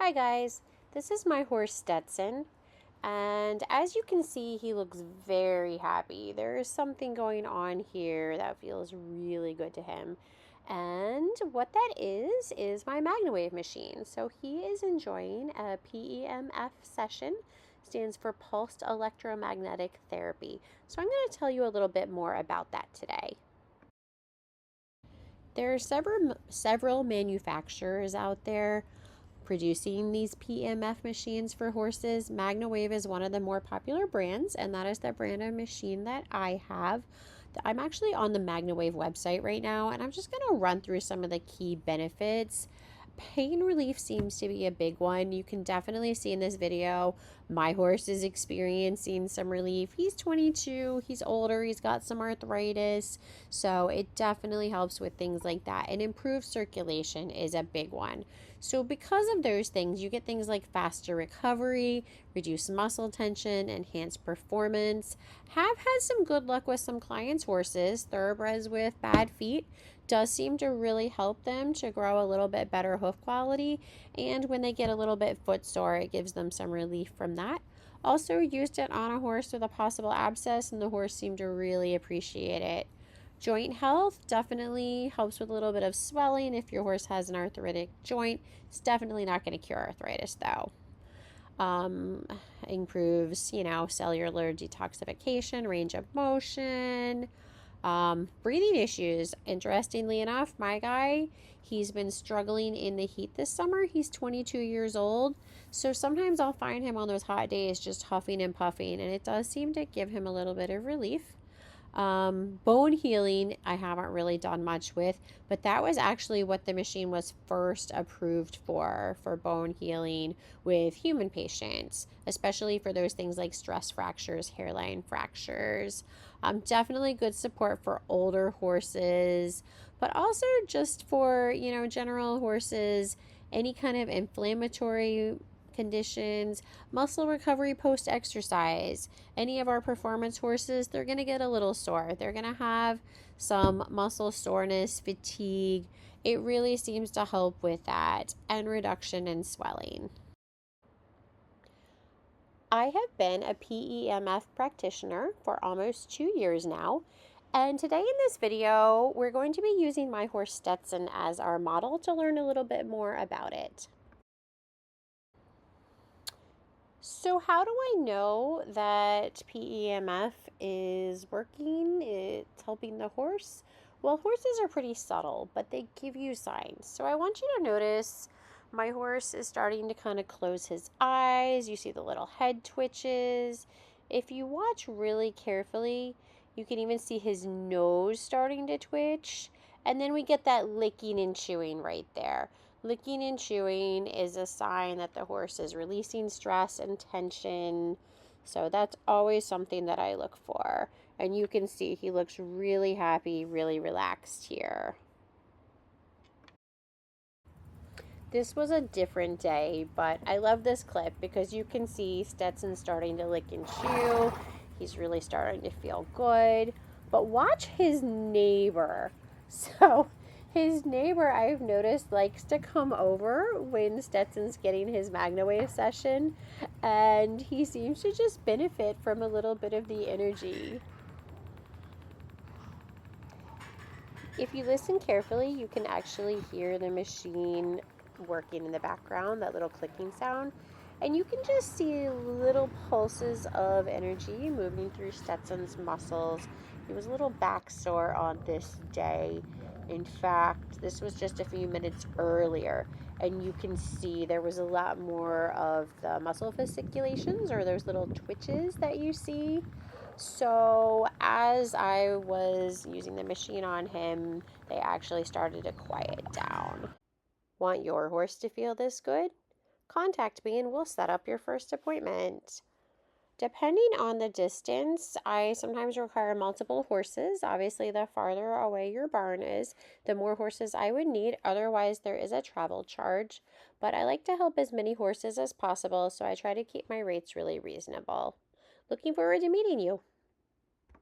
Hi guys, this is my horse Stetson, and as you can see, he looks very happy. There is something going on here that feels really good to him. And what that is my MagnaWave machine. So he is enjoying a PEMF session, stands for Pulsed Electromagnetic Therapy. So I'm going to tell you a little bit more about that today. There are several manufacturers out there producing these PEMF machines for horses. MagnaWave is one of the more popular brands, and that is the brand of machine that I have. I'm actually on the MagnaWave website right now, and I'm just going to run through some of the key benefits. Pain relief seems to be a big one. You can definitely see in this video, my horse is experiencing some relief. He's 22, he's older, he's got some arthritis, so it definitely helps with things like that. And improved circulation is a big one. So because of those things, you get things like faster recovery, reduced muscle tension, enhanced performance. Have had some good luck with some clients' horses, thoroughbreds with bad feet. Does seem to really help them to grow a little bit better hoof quality, and when they get a little bit footsore, it gives them some relief from that. Also used it on a horse with a possible abscess, and the horse seemed to really appreciate it. Joint health definitely helps with a little bit of swelling if your horse has an arthritic joint. It's definitely not going to cure arthritis though. Um, Improves, cellular detoxification, range of motion. Breathing issues. Interestingly enough, my guy, he's been struggling in the heat this summer. He's 22 years old. So sometimes I'll find him on those hot days just huffing and puffing, and it does seem to give him a little bit of relief. Bone healing, I haven't really done much with, but that was actually what the machine was first approved for bone healing with human patients, especially for those things like stress fractures, hairline fractures. Definitely good support for older horses, but also just for, general horses, any kind of inflammatory conditions, muscle recovery post exercise. Any of our performance horses, they're going to get a little sore. They're going to have some muscle soreness, fatigue. It really seems to help with that, and reduction in swelling. I have been a PEMF practitioner for almost 2 years now. And today in this video, we're going to be using my horse Stetson as our model to learn a little bit more about it. So how do I know that PEMF is working? It's helping the horse? Well, horses are pretty subtle, but they give you signs. So I want you to notice my horse is starting to kind of close his eyes. You see the little head twitches. If you watch really carefully, you can even see his nose starting to twitch. And then we get that licking and chewing right there. Licking and chewing is a sign that the horse is releasing stress and tension. So that's always something that I look for. And you can see he looks really happy, really relaxed here. This was a different day, but I love this clip because you can see Stetson starting to lick and chew. He's really starting to feel good. But watch his neighbor. So his neighbor, I've noticed, likes to come over when Stetson's getting his MagnaWave session, and he seems to just benefit from a little bit of the energy. If you listen carefully, you can actually hear the machine working in the background, that little clicking sound. And you can just see little pulses of energy moving through Stetson's muscles. He was a little back sore on this day. In fact, this was just a few minutes earlier, and you can see there was a lot more of the muscle fasciculations, or those little twitches that you see. So as I was using the machine on him, they actually started to quiet down. Want your horse to feel this good? Contact me and we'll set up your first appointment. Depending on the distance, I sometimes require multiple horses. Obviously, the farther away your barn is, the more horses I would need. Otherwise, there is a travel charge. But I like to help as many horses as possible, so I try to keep my rates really reasonable. Looking forward to meeting you.